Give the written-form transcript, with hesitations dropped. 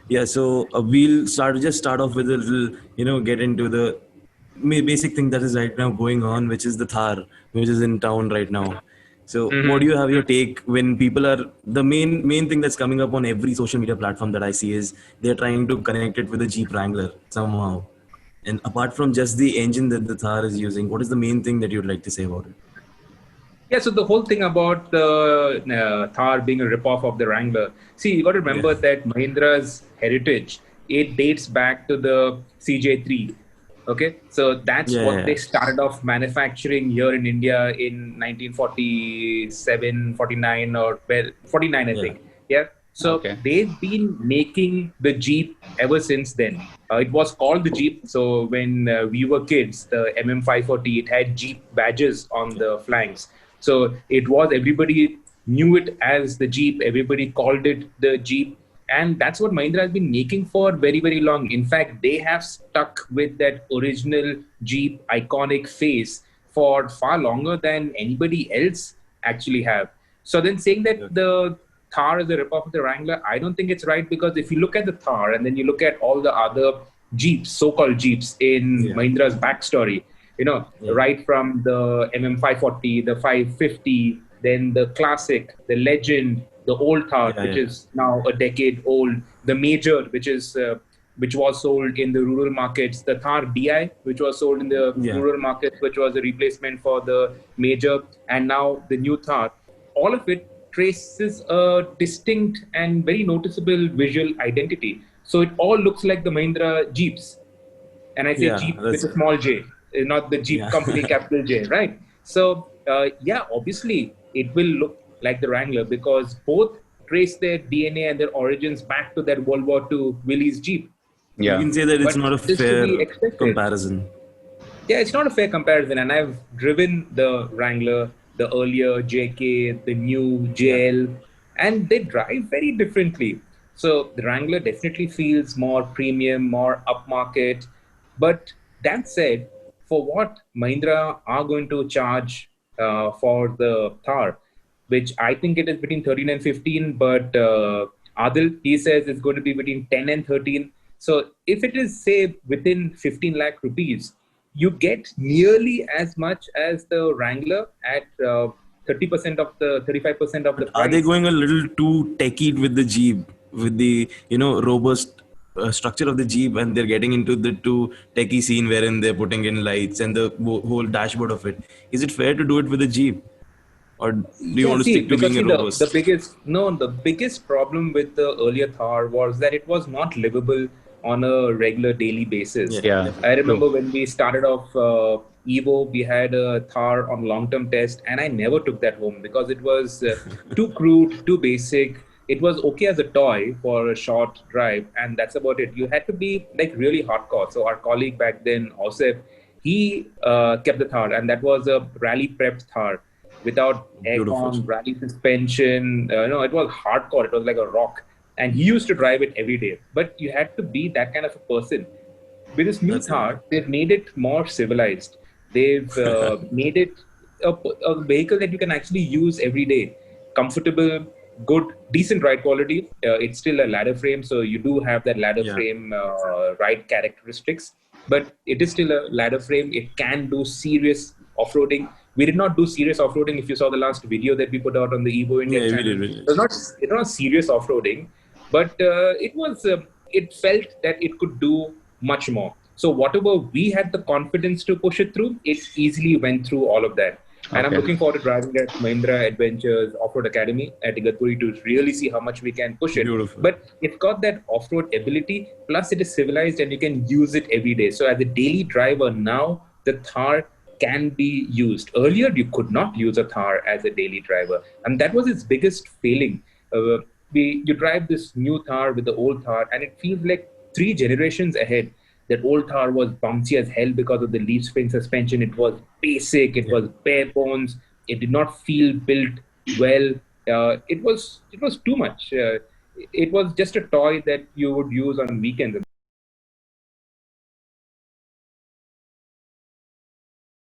Yeah, so we'll start off with a little, get into the basic thing that is right now going on, which is the Thar, which is in town right now. So, what do you have your take when people are the main thing that's coming up on every social media platform that I see is they're trying to connect it with a Jeep Wrangler somehow. And apart from just the engine that the Thar is using, what is the main thing that you'd like to say about it? Yeah, so the whole thing about the Thar being a ripoff of the Wrangler. See, you got to Yeah, remember that Mahindra's heritage, it dates back to the CJ3. Okay, so that's yeah, what yeah, they started off manufacturing here in India in 1947, 49, or well, 49, I yeah, think. Yeah, so Okay. they've been making the Jeep ever since then. It was called the Jeep. So when we were kids, the MM540, it had Jeep badges on yeah, the flanks. So it was, everybody knew it as the Jeep. Everybody called it the Jeep. And that's what Mahindra has been making for very, very long. In fact, they have stuck with that original Jeep iconic face for far longer than anybody else actually have. So then saying that yeah, the Thar is a ripoff of the Wrangler, I don't think it's right, because if you look at the Thar and then you look at all the other Jeeps, so-called Jeeps in yeah, Mahindra's backstory, yeah, right from the MM540, the 550, then the classic, the legend, the old Thar, yeah, which yeah, is now a decade old, the major, which was sold in the rural markets, the Thar DI, which was sold in the yeah. rural markets, which was a replacement for the major, and now the new Thar. All of it traces a distinct and very noticeable visual identity. So it all looks like the Mahindra Jeeps, and I say Yeah, Jeep with that's a small J, not the Jeep yeah. company capital J, right? So yeah, obviously it will look like the Wrangler because both trace their DNA and their origins back to that World War II Willys Jeep. You Yeah. can say that it's But not a it is to fair be expected. comparison. Yeah, it's not a fair comparison, and I've driven the Wrangler, the earlier JK, the new Yeah, JL, and they drive very differently. So the Wrangler definitely feels more premium, more upmarket. But that said, for what Mahindra are going to charge for the Thar, which I think it is between 13 and 15, but Adil, he says it's going to be between 10 and 13. So if it is, say, within 15 lakh rupees, you get nearly as much as the Wrangler at 30% of the 35% of the but are they price. going a little too techie with the Jeep, with the robust structure of the Jeep, and they're getting into the too techie scene wherein they're putting in lights and the whole dashboard of it? Is it fair to do it with a Jeep, or do you Yeah, want to see, stick to because being see, a the robust? biggest no, the biggest problem with the earlier Thar was that it was not livable on a regular daily basis. Yeah, Yeah. I definitely. True. remember when we started off Evo, we had a Thar on long-term test, and I never took that home because it was too crude, too basic. It was okay as a toy for a short drive, and that's about it. You had to be like really hardcore. So our colleague back then, Osef, he kept the Thar, and that was a rally prepped Thar without Beautiful. aircon, rally suspension. It was hardcore. It was like a rock. And he used to drive it every day. But you had to be that kind of a person. With this new That's it. Thar, they've made it more civilized. They've made it a vehicle that you can actually use every day. Comfortable, good, decent ride quality. It's still a ladder frame, so you do have that ladder Yeah, frame ride characteristics. But it is still a ladder frame. It can do serious off-roading. We did not do serious off-roading. If you saw the last video that we put out on the Evo India yeah, we channel, did. We it did. was not serious off-roading, but it was. It felt that it could do much more. So whatever we had the confidence to push it through, it easily went through all of that. And I'm Okay. looking forward to driving at Mahindra Adventures Off-Road Academy at Igatpuri to really see how much we can push it. Beautiful. But it's got that off-road ability, plus it is civilized and you can use it every day. So as a daily driver now, the Thar can be used. Earlier, you could not use a Thar as a daily driver. And that was its biggest failing. Uh, you drive this new Thar with the old Thar and it feels like three generations ahead. That old Thar was bouncy as hell because of the leaf spring suspension. It was basic. It Yeah, was bare bones. It did not feel built well. It was too much. It was just a toy that you would use on weekends.